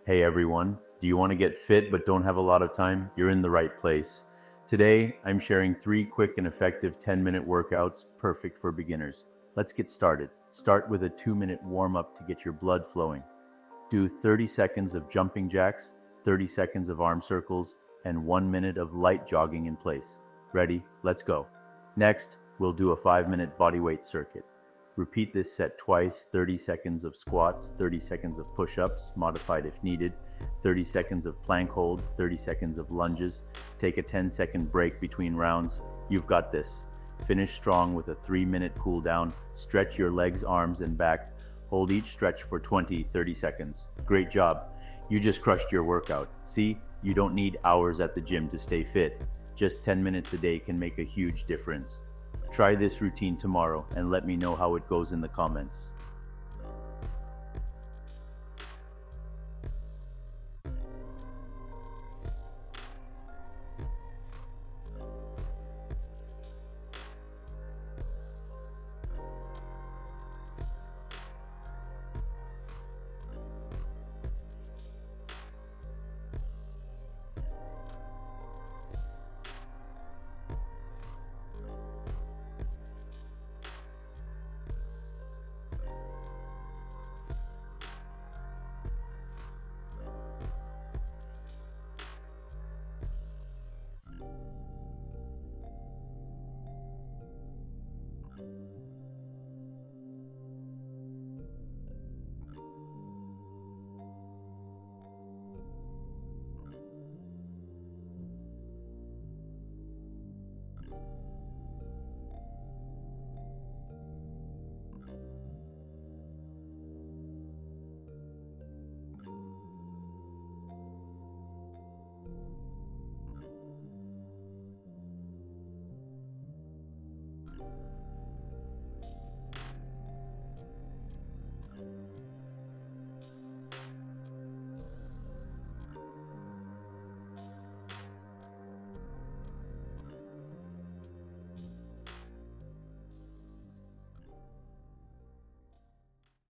Hey everyone, do you want to get fit but don't have a lot of time? You're in the right place. Today, I'm sharing 3 quick and effective 10-minute workouts perfect for beginners. Let's get started. Start with a 2-minute warm up to get your blood flowing. Do 30 seconds of jumping jacks, 30 seconds of arm circles, and 1 minute of light jogging in place. Ready? Let's go. Next, we'll do a 5-minute bodyweight circuit. Repeat this set twice, 30 seconds of squats, 30 seconds of push-ups, modified if needed, 30 seconds of plank hold, 30 seconds of lunges. Take a 10-second break between rounds. You've got this. Finish strong with a 3-minute cool down. Stretch your legs, arms, and back. Hold each stretch for 20-30 seconds. Great job. You just crushed your workout. See, you don't need hours at the gym to stay fit. Just 10 minutes a day can make a huge difference. Try this routine tomorrow and let me know how it goes in the comments.